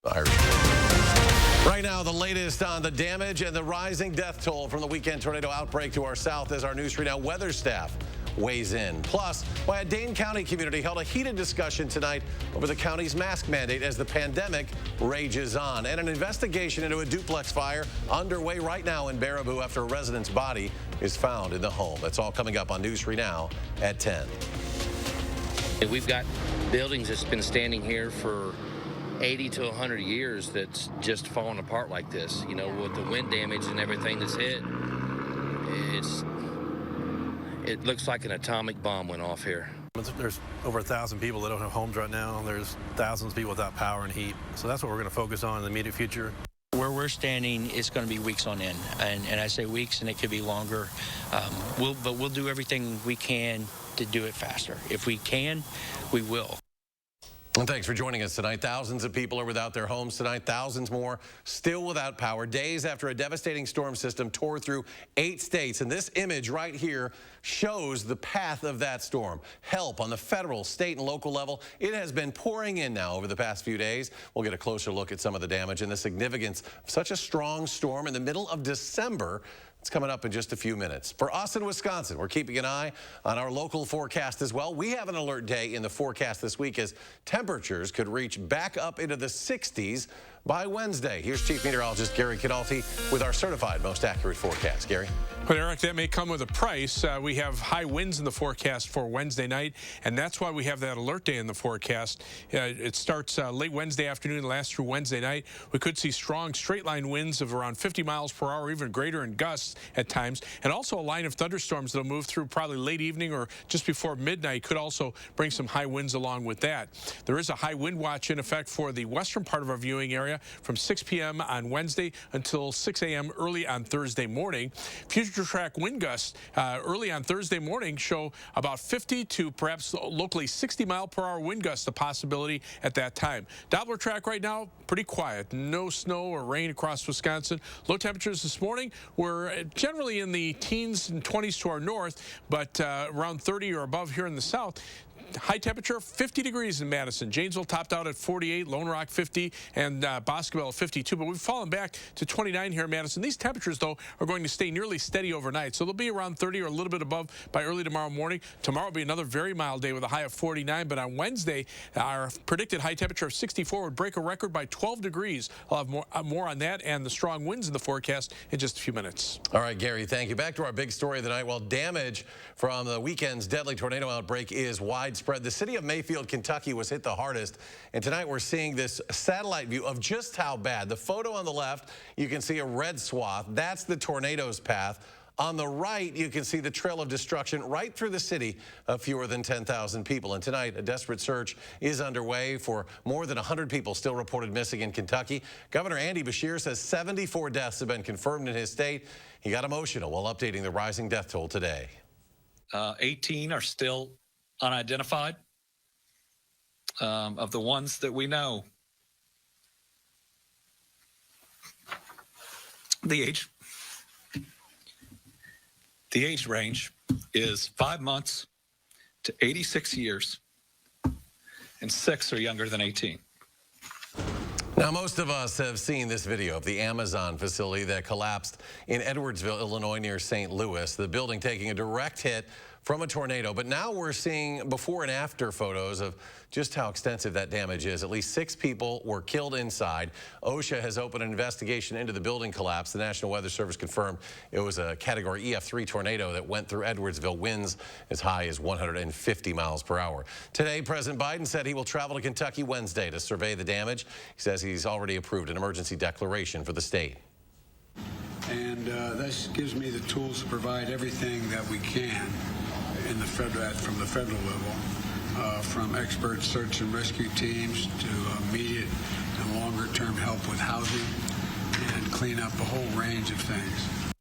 Right now, the latest on the damage and the rising death toll from the weekend tornado outbreak to our south as our News 3 Now weather staff weighs in. Plus, why a Dane County community held a heated discussion tonight over the county's mask mandate as the pandemic rages on. And an investigation into a duplex fire underway right now in Baraboo after a resident's body is found in the home. That's all coming up on News 3 Now at 10. We've got buildings that's been standing here for 80 to 100 years that's just falling apart like this. You know, with the wind damage and everything that's hit, it looks like an atomic bomb went off here. There's over 1,000 people that don't have homes right now. There's thousands of people without power and heat. So that's what we're going to focus on in the immediate future. Where we're standing, it's going to be weeks on end, and I say weeks, and it could be longer. But we'll do everything we can to do it faster. If we can, we will. And thanks for joining us tonight. Thousands of people are without their homes tonight. Thousands more still without power. Days after a devastating storm system tore through 8 states. And this image right here shows the path of that storm. Help on the federal, state, and local level. It has been pouring in now over the past few days. We'll get a closer look at some of the damage and the significance of such a strong storm in the middle of December. It's coming up in just a few minutes. For us in Wisconsin, we're keeping an eye on our local forecast as well. We have an alert day in the forecast this week as temperatures could reach back up into the 60s by Wednesday. Here's Chief Meteorologist Gary Kidalty with our certified most accurate forecast. Gary? But Eric, that may come with a price. We have high winds in the forecast for Wednesday night, and that's why we have that alert day in the forecast. It starts late Wednesday afternoon and lasts through Wednesday night. We could see strong straight line winds of around 50 miles per hour, even greater in gusts at times, and also a line of thunderstorms that'll move through probably late evening or just before midnight could also bring some high winds along with that. There is a high wind watch in effect for the western part of our viewing area from 6 p.m. on Wednesday until 6 a.m. early on Thursday morning. Future track wind gusts early on Thursday morning show about 50 to perhaps locally 60 mile per hour wind gusts a possibility at that time. Doppler track right now pretty quiet. No snow or rain across Wisconsin. Low temperatures this morning were generally in the teens and 20s to our north, but around 30 or above here in the south. High temperature, 50 degrees in Madison. Janesville topped out at 48, Lone Rock 50, and Boscobel 52. But we've fallen back to 29 here in Madison. These temperatures, though, are going to stay nearly steady overnight. So they'll be around 30 or a little bit above by early tomorrow morning. Tomorrow will be another very mild day with a high of 49. But on Wednesday, our predicted high temperature of 64 would break a record by 12 degrees. I'll have more on that and the strong winds in the forecast in just a few minutes. All right, Gary, thank you. Back to our big story of the night. Well, damage from the weekend's deadly tornado outbreak is widespread. The city of Mayfield, Kentucky was hit the hardest, and tonight we're seeing this satellite view of just how bad. The photo on the left, you can see a red swath. That's the tornado's path. On the right, you can see the trail of destruction right through the city of fewer than 10,000 people. And tonight, a desperate search is underway for more than 100 people still reported missing in Kentucky. Governor Andy Beshear says 74 deaths have been confirmed in his state. He got emotional while updating the rising death toll today. 18 are still unidentified. Of the ones that we know, the age range is 5 months to 86 years, and 6 are younger than 18. Now, most of us have seen this video of the Amazon facility that collapsed in Edwardsville, Illinois, near St. Louis. The building taking a direct hit from a tornado. But now we're seeing before and after photos of just how extensive that damage is. At least 6 people were killed inside. OSHA has opened an investigation into the building collapse. The National Weather Service confirmed it was a Category EF3 tornado that went through Edwardsville, winds as high as 150 miles per hour. Today, President Biden said he will travel to Kentucky Wednesday to survey the damage. He says he's already approved an emergency declaration for the state. And this gives me the tools to provide everything that we can in the from the federal level, from expert search and rescue teams to immediate and longer-term help with housing and clean up a whole range of things.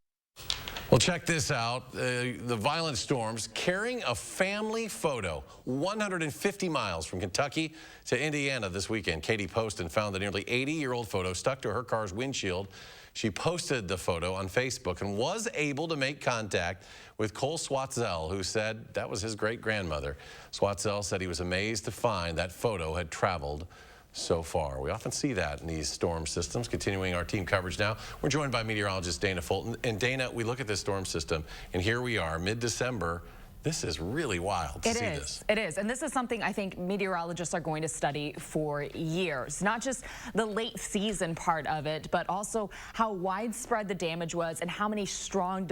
Well, check this out. The violent storms carrying a family photo 150 miles from Kentucky to Indiana this weekend. Katie Poston found the nearly 80-year-old photo stuck to her car's windshield. She posted the photo on Facebook and was able to make contact with Cole Swatzel, who said that was his great-grandmother. Swatzel said he was amazed to find that photo had traveled so far. We often see that in these storm systems. Continuing our team coverage now, we're joined by meteorologist Dana Fulton. And Dana, we look at this storm system, and here we are, mid-December. This is really wild to see this. It is. And this is something I think meteorologists are going to study for years. Not just the late season part of it, but also how widespread the damage was and how many strong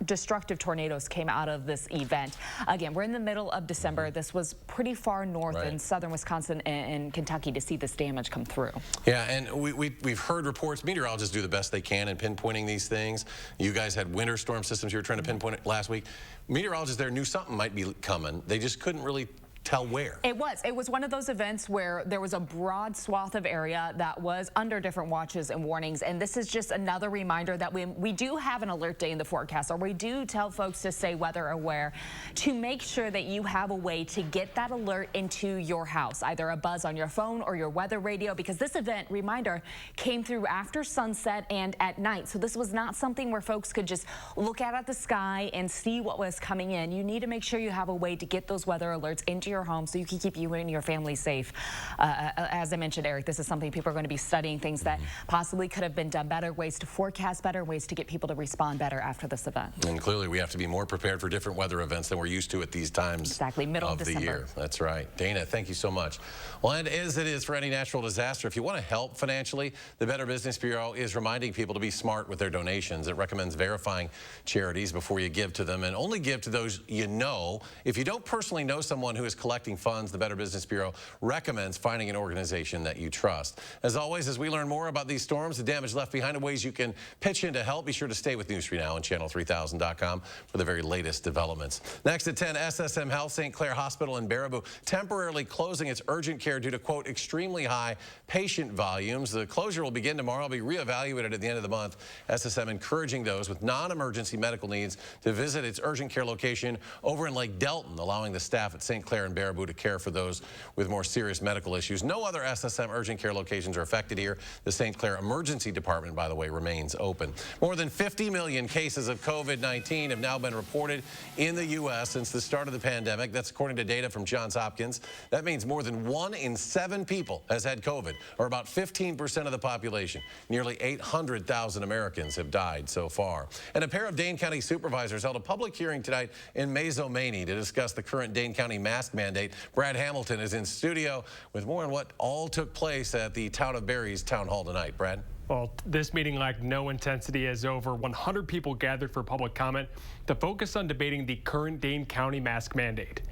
destructive tornadoes came out of this event. Again, we're in the middle of December. This was pretty far north in southern Wisconsin and Kentucky to see this damage come through. Yeah, and we've heard reports. Meteorologists do the best they can in pinpointing these things. You guys had winter storm systems you were trying to pinpoint it last week. Meteorologists there knew something might be coming. They just couldn't really tell where. It was one of those events where there was a broad swath of area that was under different watches and warnings, and this is just another reminder that we do have an alert day in the forecast, or we do tell folks to stay weather aware, to make sure that you have a way to get that alert into your house, either a buzz on your phone or your weather radio, because this event, reminder, came through after sunset and at night. So this was not something where folks could just look out at the sky and see what was coming in. You need to make sure you have a way to get those weather alerts into your home so you can keep you and your family safe. As I mentioned, Eric, this is something people are going to be studying, things that possibly could have been done better, ways to forecast better, ways to get people to respond better after this event. And clearly we have to be more prepared for different weather events than we're used to at these times middle of the December. year. That's right. Dana, thank you so much. Well, and as it is for any natural disaster, if you want to help financially, the Better Business Bureau is reminding people to be smart with their donations. It recommends verifying charities before you give to them, and only give to those you know. If you don't personally know someone who is collecting funds, the Better Business Bureau recommends finding an organization that you trust. As always, as we learn more about these storms, the damage left behind, and ways you can pitch in to help, be sure to stay with News 3 Now and channel3000.com for the very latest developments. Next at 10, SSM Health St. Clair Hospital in Baraboo temporarily closing its urgent care due to, quote, extremely high patient volumes. The closure will begin tomorrow, be reevaluated at the end of the month. SSM encouraging those with non-emergency medical needs to visit its urgent care location over in Lake Delton, allowing the staff at St. Clair and Baraboo to care for those with more serious medical issues. No other SSM urgent care locations are affected here. The St. Clair Emergency Department, by the way, remains open. More than 50 million cases of COVID-19 have now been reported in the U.S. since the start of the pandemic. That's according to data from Johns Hopkins. That means more than 1 in 7 people has had COVID, or about 15% of the population. Nearly 800,000 Americans have died so far. And a pair of Dane County supervisors held a public hearing tonight in Mazo-Maney to discuss the current Dane County mask mandate. Brad Hamilton is in studio with more on what all took place at the Town of Barry's Town Hall tonight. Brad? Well, this meeting lacked no intensity as over 100 people gathered for public comment to focus on debating the current Dane County mask mandate.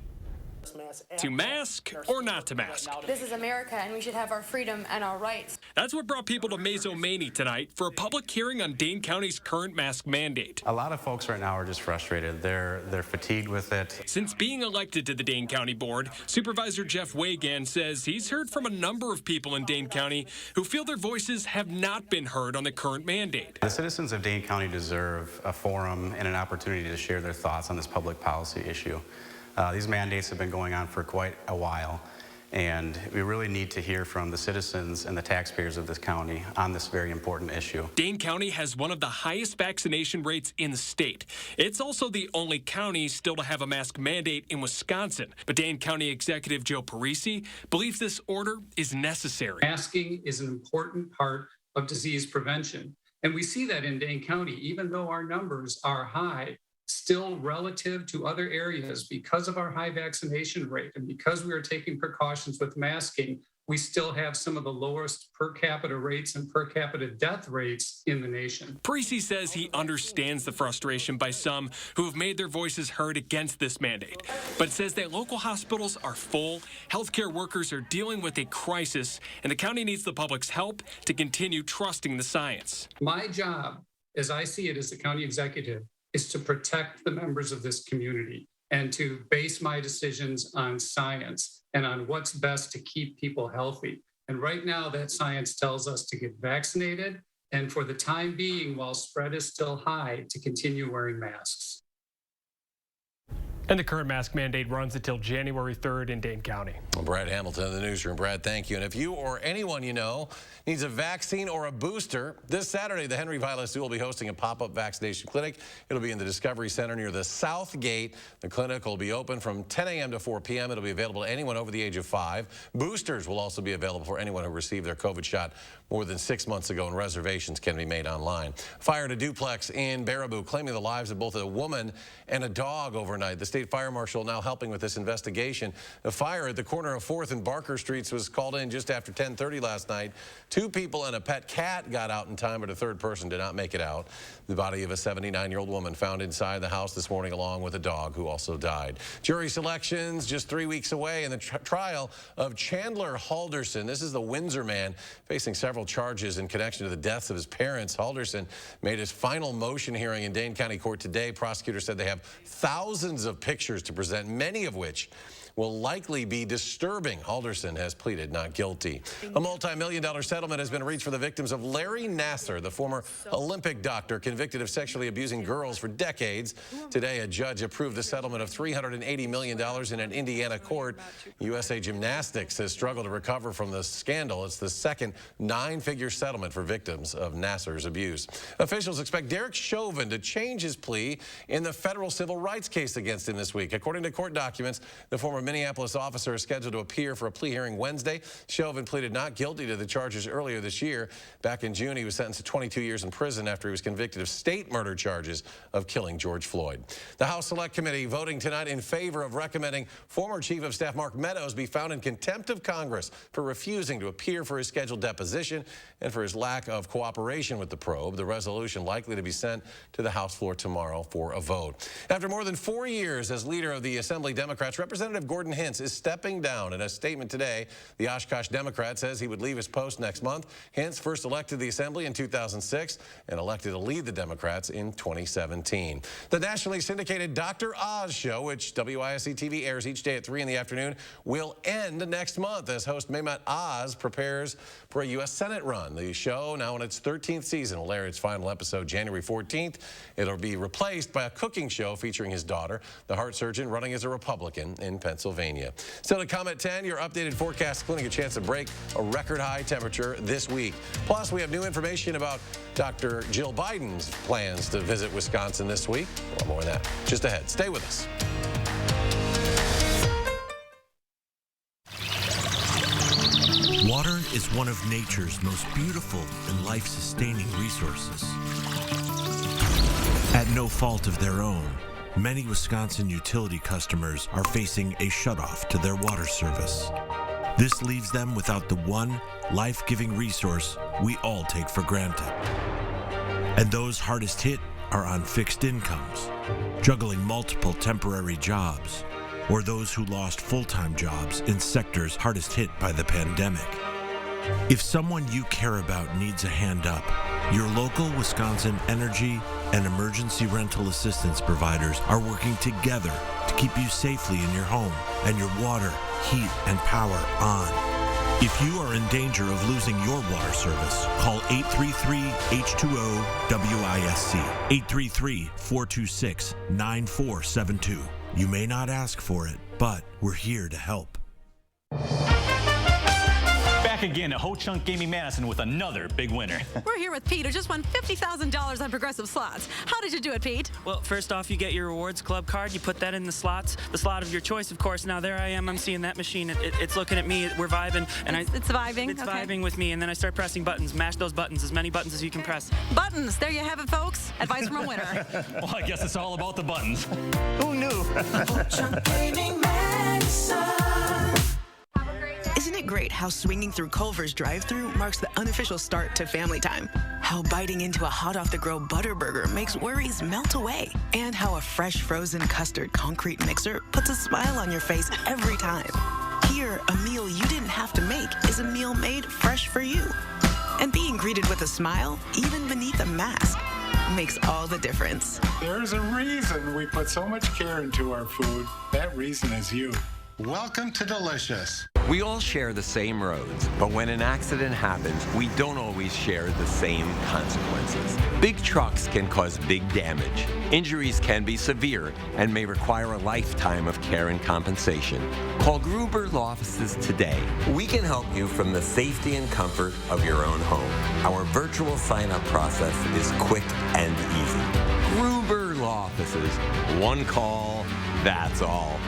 To mask or not to mask? This is America, and we should have our freedom and our rights. That's what brought people to Mazo-Maney tonight for a public hearing on Dane County's current mask mandate. A lot of folks right now are just frustrated. They're fatigued with it. Since being elected to the Dane County Board, Supervisor Jeff Wagan says he's heard from a number of people in Dane County who feel their voices have not been heard on the current mandate. The citizens of Dane County deserve a forum and an opportunity to share their thoughts on this public policy issue. These mandates have been going on for quite a while, and we really need to hear from the citizens and the taxpayers of this county on this very important issue. Dane County has one of the highest vaccination rates in the state. It's also the only county still to have a mask mandate in Wisconsin. But Dane County Executive Joe Parisi believes this order is necessary. Masking is an important part of disease prevention. And we see that in Dane County, even though our numbers are high, still relative to other areas, because of our high vaccination rate and because we are taking precautions with masking, we still have some of the lowest per capita rates and per capita death rates in the nation. Parisi says he understands the frustration by some who have made their voices heard against this mandate, but says that local hospitals are full, healthcare workers are dealing with a crisis, and the county needs the public's help to continue trusting the science. My job, as I see it as the county executive, is to protect the members of this community and to base my decisions on science and on what's best to keep people healthy. And right now, that science tells us to get vaccinated, and for the time being, while spread is still high, to continue wearing masks. And the current mask mandate runs until January 3rd in Dane County. Well, Brad Hamilton in the newsroom. Brad, thank you. And if you or anyone you know needs a vaccine or a booster, this Saturday, the Henry Vilas Zoo will be hosting a pop-up vaccination clinic. It'll be in the Discovery Center near the South Gate. The clinic will be open from 10 a.m. to 4 p.m. It'll be available to anyone over the age of 5. Boosters will also be available for anyone who received their COVID shot more than 6 months ago, and reservations can be made online. Fire at a duplex in Baraboo, claiming the lives of both a woman and a dog overnight. The state fire marshal now helping with this investigation. The fire at the corner of 4th and Barker Streets was called in just after 10:30 last night. 2 people and a pet cat got out in time, but a third person did not make it out. The body of a 79-year-old woman found inside the house this morning, along with a dog who also died. Jury selections just 3 weeks away, and the trial of Chandler Halderson. This is the Windsor man facing several charges in connection to the deaths of his parents. Halderson made his final motion hearing in Dane County Court today. Prosecutors said they have thousands of pictures to present, many of which will likely be disturbing. Halderson has pleaded not guilty. A multi-million-dollar settlement has been reached for the victims of Larry Nassar, the former Olympic doctor convicted of sexually abusing girls for decades. Today, a judge approved the settlement of $380 million in an Indiana court. USA Gymnastics has struggled to recover from the scandal. It's the second 9-figure settlement for victims of Nassar's abuse. Officials expect Derek Chauvin to change his plea in the federal civil rights case against him this week. According to court documents, the former Minneapolis officer is scheduled to appear for a plea hearing Wednesday. Chauvin pleaded not guilty to the charges earlier this year. Back in June, he was sentenced to 22 years in prison after he was convicted of state murder charges of killing George Floyd. The House Select Committee voting tonight in favor of recommending former Chief of Staff Mark Meadows be found in contempt of Congress for refusing to appear for his scheduled deposition and for his lack of cooperation with the probe. The resolution likely to be sent to the House floor tomorrow for a vote. After more than 4 years as leader of the Assembly Democrats, Representative Gordon Hintz is stepping down. In a statement today, the Oshkosh Democrat says he would leave his post next month. Hintz first elected the Assembly in 2006 and elected to lead the Democrats in 2017. The nationally syndicated Dr. Oz show, which WISC-TV airs each day at 3 in the afternoon, will end next month as host Mehmet Oz prepares for a U.S. Senate run. The show, now in its 13th season, will air its final episode January 14th. It'll be replaced by a cooking show featuring his daughter, the heart surgeon running as a Republican in Pennsylvania. Still to come at 10, your updated forecast including a chance to break a record high temperature this week. Plus, we have new information about Dr. Jill Biden's plans to visit Wisconsin this week. A lot more on that just ahead. Stay with us. Water is one of nature's most beautiful and life-sustaining resources. At no fault of their own, many Wisconsin utility customers are facing a shutoff to their water service. This leaves them without the one life-giving resource we all take for granted. And those hardest hit are on fixed incomes, juggling multiple temporary jobs, or those who lost full-time jobs in sectors hardest hit by the pandemic. If someone you care about needs a hand up, your local Wisconsin energy and emergency rental assistance providers are working together to keep you safely in your home and your water, heat, and power on. If you are in danger of losing your water service, call 833-H2O-WISC, 833-426-9472. You may not ask for it, but we're here to help. Back again at Ho Chunk Gaming Madison with another big winner. We're here with Pete, who just won $50,000 on Progressive Slots. How did you do it, Pete? Well, first off, you get your rewards club card. You put that in the slots, the slot of your choice, of course. Now, there I am. I'm seeing that machine. It's looking at me. We're vibing. And it's vibing? It's vibing with me. And then I start pressing buttons. Mash those buttons, as many buttons as you can press. Buttons. There you have it, folks. Advice from a winner. Well, I guess it's all about the buttons. Who knew? Ho Chunk Gaming Madison. Isn't it great how swinging through Culver's drive-thru marks the unofficial start to family time? How biting into a hot-off-the-grill Butterburger makes worries melt away? And how a fresh frozen custard concrete mixer puts a smile on your face every time? Here, a meal you didn't have to make is a meal made fresh for you. And being greeted with a smile, even beneath a mask, makes all the difference. There's a reason we put so much care into our food. That reason is you. Welcome to Delicious. We all share the same roads, but when an accident happens, we don't always share the same consequences. Big trucks can cause big damage. Injuries can be severe and may require a lifetime of care and compensation. Call Gruber Law Offices today. We can help you from the safety and comfort of your own home. Our virtual sign-up process is quick and easy. Gruber Law Offices. One call, that's all.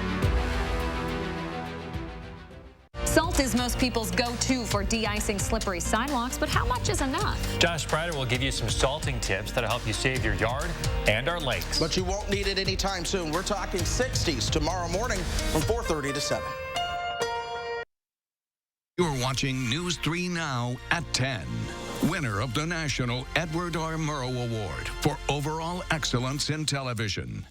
Salt is most people's go-to for de-icing slippery sidewalks, but how much is enough? Josh Prider will give you some salting tips that'll help you save your yard and our lakes. But you won't need it anytime soon. We're talking 60s tomorrow morning from 4:30 to 7. You're watching News 3 Now at 10. Winner of the National Edward R. Murrow Award for Overall Excellence in Television.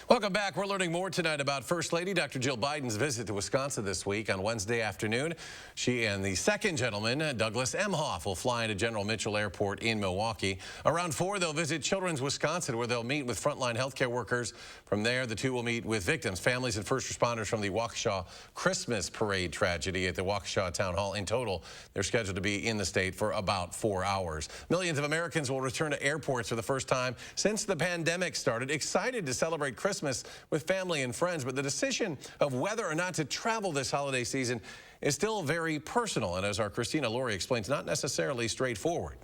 Welcome back. We're learning more tonight about First Lady Dr. Jill Biden's visit to Wisconsin this week. On Wednesday afternoon, she and the second gentleman, Douglas Emhoff, will fly into General Mitchell Airport in Milwaukee. Around 4, they'll visit Children's Wisconsin, where they'll meet with frontline healthcare workers. From there, the two will meet with victims, families, and first responders from the Waukesha Christmas parade tragedy at the Waukesha Town Hall. In total, they're scheduled to be in the state for about 4 hours. Millions of Americans will return to airports for the first time since the pandemic started, excited to celebrate Christmas with family and friends, but the decision of whether or not to travel this holiday season is still very personal, and as our Christina Laurie explains, not necessarily straightforward.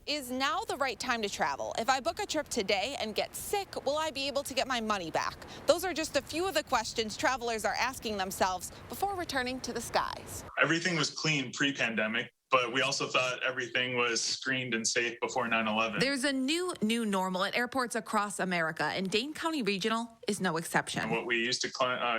Is now the right time to travel? If I book a trip today and get sick, will I be able to get my money back? Those are just a few of the questions travelers are asking themselves before returning to the skies. Everything was clean pre-pandemic, but we also thought everything was screened and safe before 9/11. There's a new normal at airports across America, and Dane County Regional is no exception. And what we used to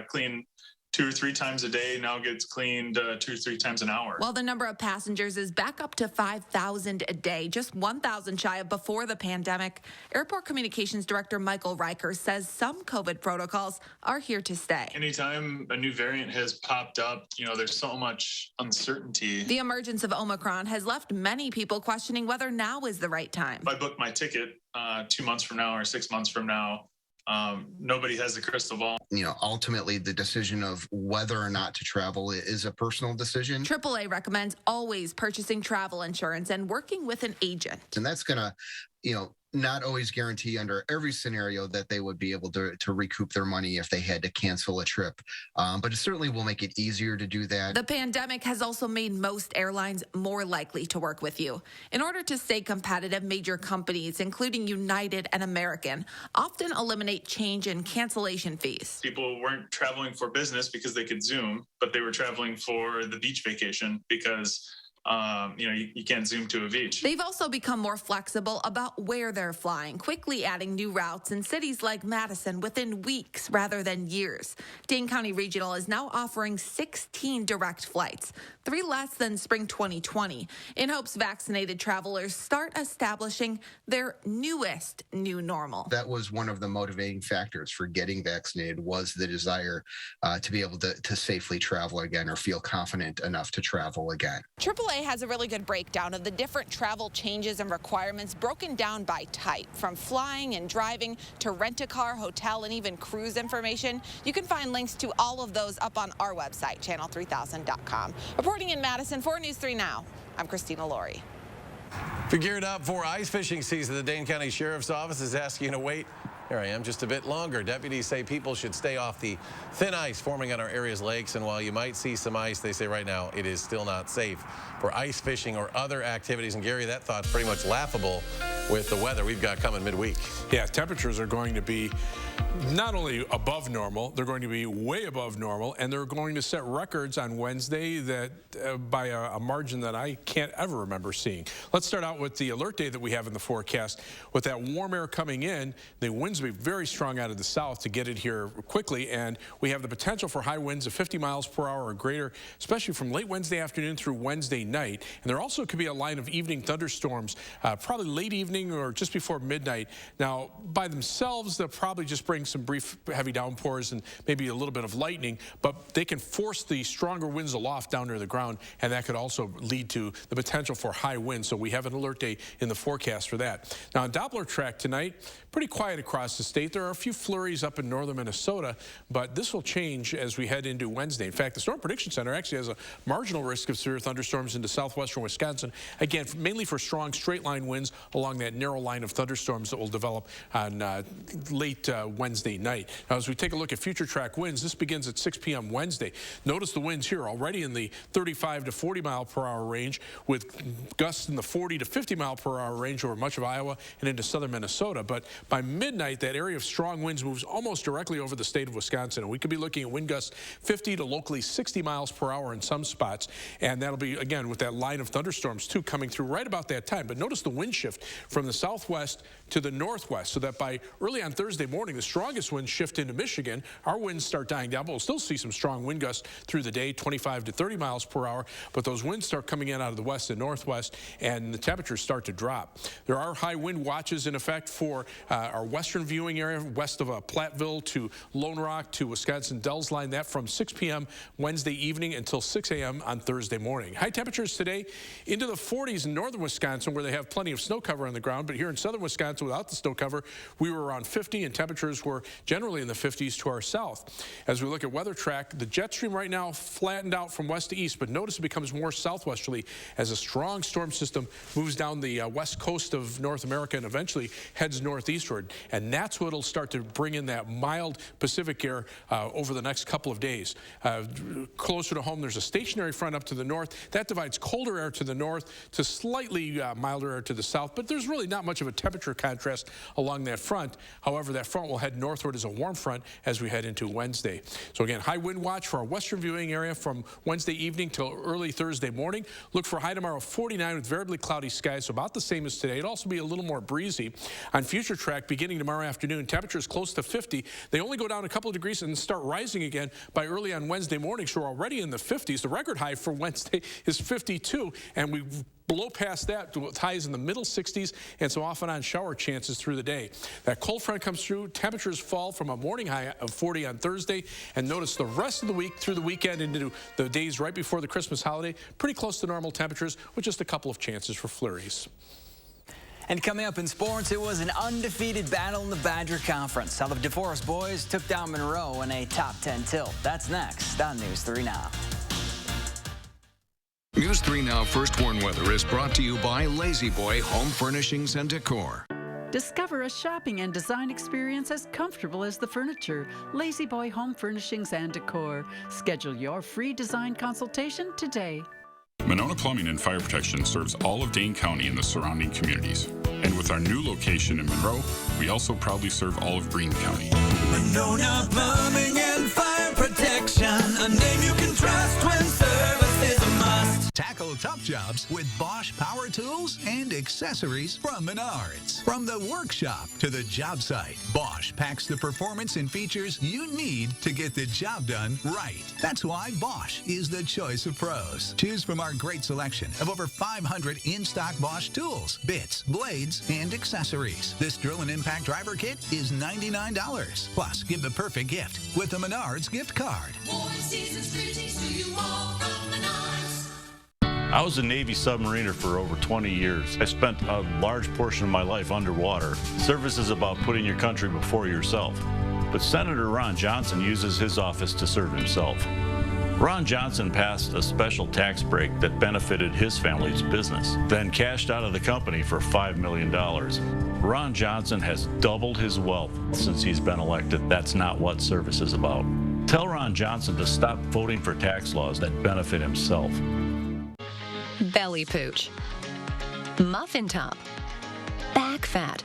clean 2 or 3 times a day now gets cleaned 2 or 3 times an hour. While the number of passengers is back up to 5,000 a day, just 1,000 shy of before the pandemic, Airport Communications Director Michael Riker says some COVID protocols are here to stay. Anytime a new variant has popped up, there's so much uncertainty. The emergence of Omicron has left many people questioning whether now is the right time. If I book my ticket 2 months from now or 6 months from now, nobody has the crystal ball. Ultimately, the decision of whether or not to travel is a personal decision. AAA recommends always purchasing travel insurance and working with an agent. And that's going to, not always guarantee under every scenario that they would be able to recoup their money if they had to cancel a trip. But it certainly will make it easier to do that. The pandemic has also made most airlines more likely to work with you. In order to stay competitive, major companies, including United and American, often eliminate change and cancellation fees. People weren't traveling for business because they could Zoom, but they were traveling for the beach vacation because you can't Zoom to a beach. They've also become more flexible about where they're flying, quickly adding new routes in cities like Madison within weeks rather than years. Dane County Regional is now offering 16 direct flights, 3 less than spring 2020, in hopes vaccinated travelers start establishing their newest new normal. That was one of the motivating factors for getting vaccinated, was the desire to be able to safely travel again or feel confident enough to travel again. AAA has a really good breakdown of the different travel changes and requirements broken down by type, from flying and driving to rent-a-car, hotel, and even cruise information. You can find links to all of those up on our website, channel3000.com. Reporting in Madison for News 3 Now, I'm Christina Laurie. If you're geared up for ice fishing season, the Dane County Sheriff's Office is asking you to wait. Here I am, just a bit longer. Deputies say people should stay off the thin ice forming on our area's lakes, and while you might see some ice, they say right now it is still not safe for ice fishing or other activities. And Gary, that thought's pretty much laughable with the weather we've got coming midweek. Yeah, temperatures are going to be not only above normal, they're going to be way above normal, and they're going to set records on Wednesday that by a margin that I can't ever remember seeing. Let's start out with the alert day that we have in the forecast. With that warm air coming in, the winds will be very strong out of the south to get it here quickly, and we have the potential for high winds of 50 miles per hour or greater, especially from late Wednesday afternoon through Wednesday night. And there also could be a line of evening thunderstorms, probably late evening evening or just before midnight. Now, by themselves, they'll probably just bring some brief heavy downpours and maybe a little bit of lightning, but they can force the stronger winds aloft down near the ground, and that could also lead to the potential for high winds. So we have an alert day in the forecast for that. Now, on Doppler track tonight, pretty quiet across the state. There are a few flurries up in northern Minnesota, but this will change as we head into Wednesday. In fact, the Storm Prediction Center actually has a marginal risk of severe thunderstorms into southwestern Wisconsin, again, mainly for strong straight-line winds along that narrow line of thunderstorms that will develop on late Wednesday night. Now, as we take a look at future track winds, this begins at 6 p.m. Wednesday. Notice the winds here already in the 35 to 40 mile per hour range, with gusts in the 40 to 50 mile per hour range over much of Iowa and into southern Minnesota. But by midnight, that area of strong winds moves almost directly over the state of Wisconsin, and we could be looking at wind gusts 50 to locally 60 miles per hour in some spots, and that'll be, again, with that line of thunderstorms, too, coming through right about that time. But notice the wind shift from the southwest to the northwest, so that by early on Thursday morning, the strongest winds shift into Michigan. Our winds start dying down, but we'll still see some strong wind gusts through the day, 25 to 30 miles per hour, but those winds start coming in out of the west and northwest, and the temperatures start to drop. There are high wind watches in effect for our western viewing area, west of Platteville to Lone Rock to Wisconsin Dells line, that from 6 p.m. Wednesday evening until 6 a.m. on Thursday morning. High temperatures today into the 40s in northern Wisconsin, where they have plenty of snow cover on the ground, but here in southern Wisconsin without the snow cover, we were around 50, and temperatures were generally in the 50s to our south. As we look at weather track, the jet stream right now flattened out from west to east, but notice it becomes more southwesterly as a strong storm system moves down the west coast of North America and eventually heads northeastward. And that's what will start to bring in that mild Pacific air over the next couple of days. Closer to home, there's a stationary front up to the north. That divides colder air to the north to slightly milder air to the south, but there's really not much of a temperature contrast along that front. However, that front will head northward as a warm front as we head into Wednesday. So again, high wind watch for our western viewing area from Wednesday evening till early Thursday morning. Look for a high tomorrow of 49 with variably cloudy skies, so about the same as today. It'll also be a little more breezy. On future track, beginning tomorrow afternoon, temperatures close to 50. They only go down a couple of degrees and start rising again by early on Wednesday morning, so we're already in the 50s. The record high for Wednesday is 52, and we blow past that with highs in the middle 60s and some off and on shower chances through the day. That cold front comes through, temperatures fall from a morning high of 40 on Thursday, and notice the rest of the week through the weekend into the days right before the Christmas holiday, pretty close to normal temperatures with just a couple of chances for flurries. And coming up in sports, it was an undefeated battle in the Badger Conference. How the DeForest boys took down Monroe in a top 10 tilt. That's next on News 3 Now. News 3 Now First Warn Weather is brought to you by Lazy Boy Home Furnishings and Decor. Discover a shopping and design experience as comfortable as the furniture. Lazy Boy Home Furnishings and Decor. Schedule your free design consultation today. Monona Plumbing and Fire Protection serves all of Dane County and the surrounding communities. And with our new location in Monroe, we also proudly serve all of Greene County. Monona Plumbing and Fire Protection, a name you can trust when service is a must. Tackle tough jobs with Bosch power tools and accessories from Menards. From the workshop to the job site, Bosch packs the performance and features you need to get the job done right. That's why Bosch is the choice of pros. Choose from our great selection of over 500 in-stock Bosch tools, bits, blades, and accessories. This drill and impact driver kit is $99. Plus, give the perfect gift with the Menards gift card. I was a Navy submariner for over 20 years. I spent a large portion of my life underwater. Service is about putting your country before yourself. But Senator Ron Johnson uses his office to serve himself. Ron Johnson passed a special tax break that benefited his family's business, then cashed out of the company for $5 million. Ron Johnson has doubled his wealth since he's been elected. That's not what service is about. Tell Ron Johnson to stop voting for tax laws that benefit himself. Belly pooch, muffin top, back fat.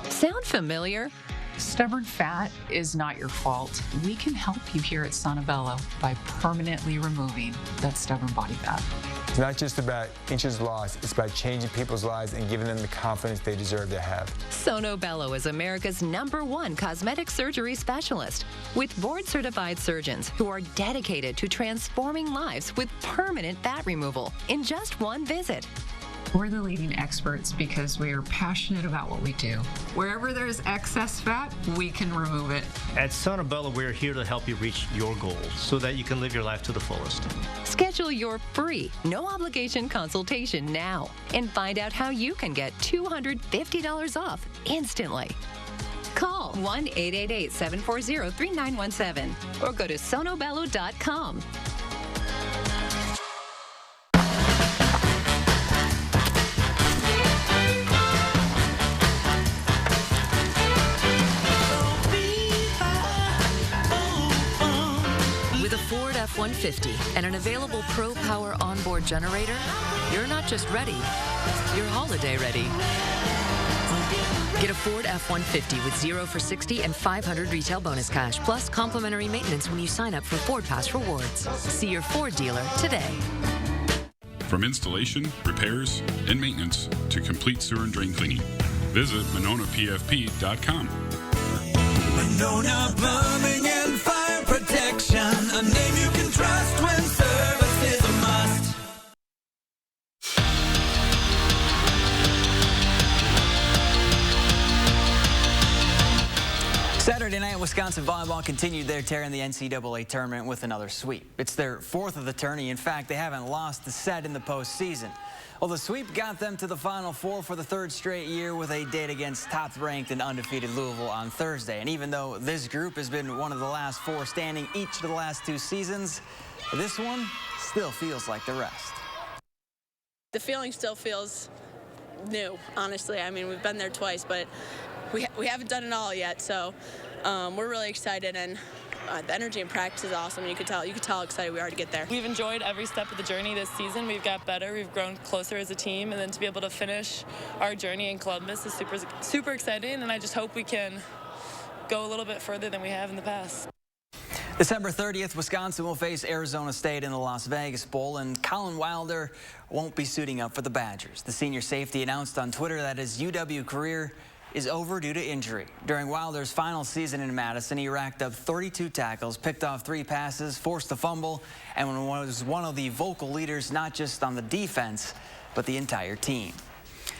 Sound familiar? Stubborn fat is not your fault. We can help you here at Sonobello by permanently removing that stubborn body fat. It's not just about inches lost, it's about changing people's lives and giving them the confidence they deserve to have. Sonobello is America's #1 cosmetic surgery specialist with board-certified surgeons who are dedicated to transforming lives with permanent fat removal in just one visit. We're the leading experts because we are passionate about what we do. Wherever there's excess fat, we can remove it. At Sonobello, we're here to help you reach your goals so that you can live your life to the fullest. Schedule your free, no obligation consultation now and find out how you can get $250 off instantly. Call 1-888-740-3917 or go to sonobello.com. With a Ford F-150 and an available Pro Power onboard generator, you're not just ready, you're holiday ready. Get a Ford F-150 with 0 for 60 and 500 retail bonus cash, plus complimentary maintenance when you sign up for Ford Pass Rewards. See your Ford dealer today. From installation, repairs, and maintenance to complete sewer and drain cleaning, visit MononaPFP.com. Monona Plumbing and Fire Protection, a name you can trust when service is a must. Saturday night, Wisconsin volleyball continued their tear in the NCAA tournament with another sweep. It's their fourth of the tourney. In fact, they haven't lost a set in the postseason. Well, the sweep got them to the Final Four for the third straight year with a date against top-ranked and undefeated Louisville on Thursday. And even though this group has been one of the last four standing each of the last two seasons, this one still feels like the rest. The feeling still feels new, honestly. I mean, we've been there twice, but we haven't done it all yet, so we're really excited, and the energy in practice is awesome. You could tell how excited we are to get there. We've enjoyed every step of the journey this season. We've got better. We've grown closer as a team, and then to be able to finish our journey in Columbus is super exciting, and I just hope we can go a little bit further than we have in the past. December 30th, Wisconsin will face Arizona State in the Las Vegas Bowl, and Colin Wilder won't be suiting up for the Badgers. The senior safety announced on Twitter that his UW career is over due to injury. During Wilder's final season in Madison, he racked up 32 tackles, picked off 3 passes, forced a fumble, and was one of the vocal leaders not just on the defense, but the entire team.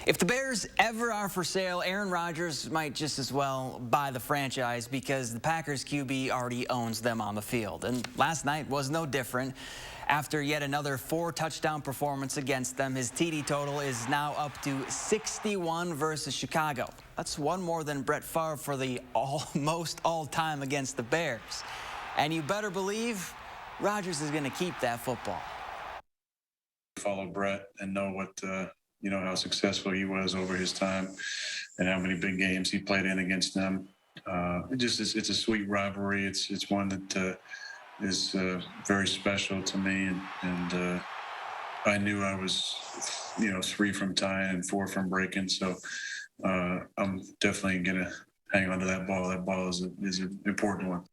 If the Bears ever are for sale, Aaron Rodgers might just as well buy the franchise because the Packers QB already owns them on the field. And last night was no different. After yet another 4-touchdown performance against them, his TD total is now up to 61 versus Chicago. That's one more than Brett Favre for the most all-time against the Bears. And you better believe Rodgers is going to keep that football. Follow Brett and know what how successful he was over his time and how many big games he played in against them. It's a sweet rivalry. It's one that is very special to me, and I knew I was 3 from tying and 4 from breaking, so I'm definitely gonna hang on to that ball. That ball is an important one.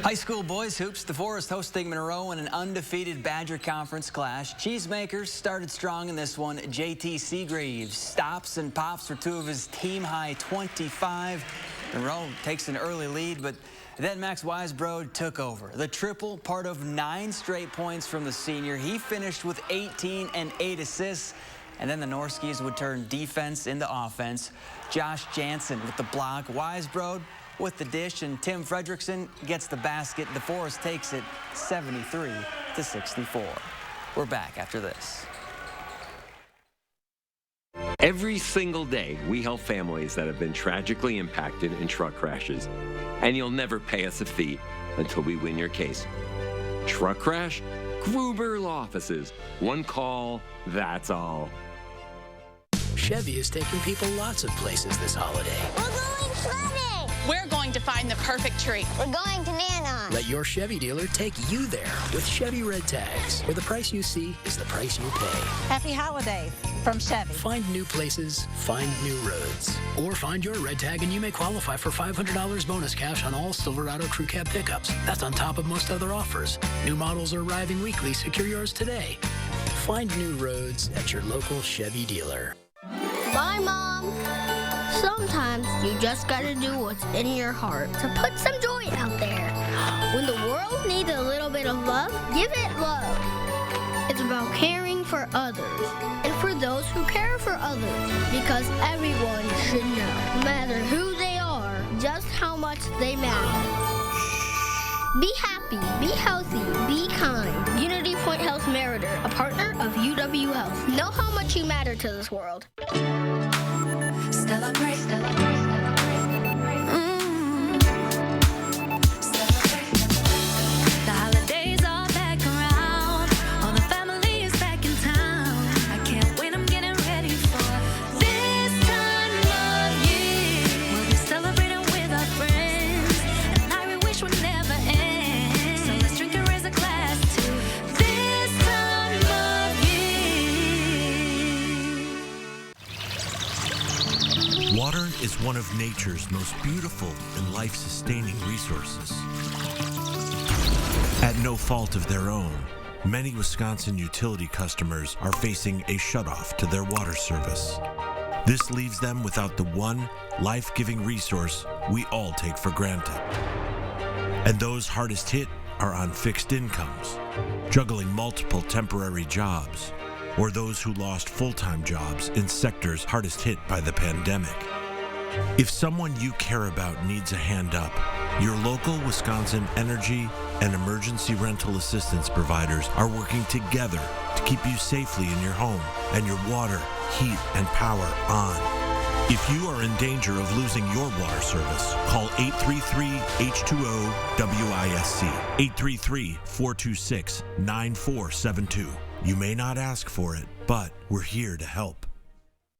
High school boys hoops, DeForest hosting Monroe in an undefeated Badger Conference clash. Cheesemakers started strong in this one. JT Seagreaves stops and pops for 2 of his team-high 25. Monroe takes an early lead, but then Max Weisbrod took over. The triple, part of 9 straight points from the senior. He finished with 18 and 8 assists. And then the Norskis would turn defense into offense. Josh Jansen with the block. Weisbrod with the dish, and Tim Fredrickson gets the basket. DeForest takes it 73-64. We're back after this. Every single day, we help families that have been tragically impacted in truck crashes. And you'll never pay us a fee until we win your case. Truck crash? Gruber Law Offices. One call, that's all. Chevy is taking people lots of places this holiday. We're going swimming! We're going to find the perfect tree. We're going to Nana. Let your Chevy dealer take you there with Chevy Red Tags, where the price you see is the price you pay. Happy holidays from Chevy. Find new places, find new roads. Or find your Red Tag and you may qualify for $500 bonus cash on all Silverado Crew Cab pickups. That's on top of most other offers. New models are arriving weekly. Secure yours today. Find new roads at your local Chevy dealer. Bye, Mom. Sometimes you just gotta do what's in your heart to put some joy out there. When the world needs a little bit of love, give it love. It's about caring for others, and for those who care for others, because everyone should know, no matter who they are, just how much they matter. Be happy, be healthy, be kind. Unity Point Health Meritor, a partner of UW Health. Know how much you matter to this world. Celebrate, celebrate. Water is one of nature's most beautiful and life-sustaining resources. At no fault of their own, many Wisconsin utility customers are facing a shutoff to their water service. This leaves them without the one life-giving resource we all take for granted. And those hardest hit are on fixed incomes, juggling multiple temporary jobs, or those who lost full-time jobs in sectors hardest hit by the pandemic. If someone you care about needs a hand up, your local Wisconsin energy and emergency rental assistance providers are working together to keep you safely in your home and your water, heat, and power on. If you are in danger of losing your water service, call 833-H2O-WISC, 833-426-9472. You may not ask for it, but we're here to help.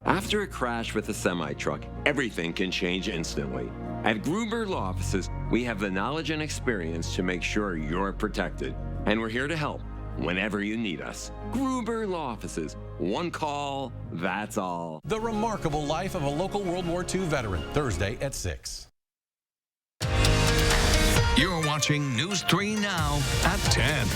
After a crash with a semi-truck, everything can change instantly. At Gruber Law Offices, we have the knowledge and experience to make sure you're protected. And we're here to help whenever you need us. Gruber Law Offices. One call, that's all. The Remarkable Life of a Local World War II Veteran, Thursday at 6. You're watching News 3 Now at 10.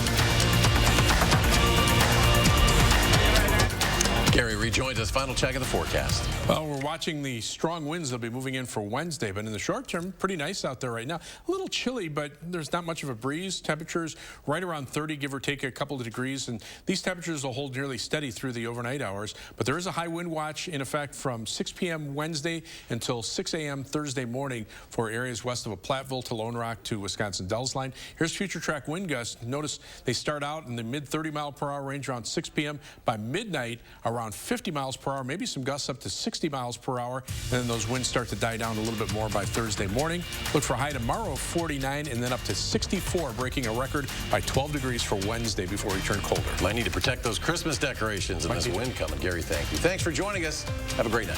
Gary rejoins us. Final check of the forecast. Well, we're watching the strong winds that'll be moving in for Wednesday, but in the short term, pretty nice out there right now. A little chilly, but there's not much of a breeze. Temperatures right around 30, give or take a couple of degrees, and these temperatures will hold nearly steady through the overnight hours. But there is a high wind watch in effect from 6 p.m. Wednesday until 6 a.m. Thursday morning for areas west of Platteville to Lone Rock to Wisconsin Dells line. Here's future track wind gusts. Notice they start out in the mid 30 mile per hour range around 6 p.m. By midnight, around 50 miles per hour, maybe some gusts up to 60 miles per hour, and then those winds start to die down a little bit more by Thursday morning. Look for a high tomorrow of 49 and then up to 64, breaking a record by 12 degrees for Wednesday before we turn colder. Might need to protect those Christmas decorations and this wind coming. Gary, thank you. Thanks for joining us. Have a great night.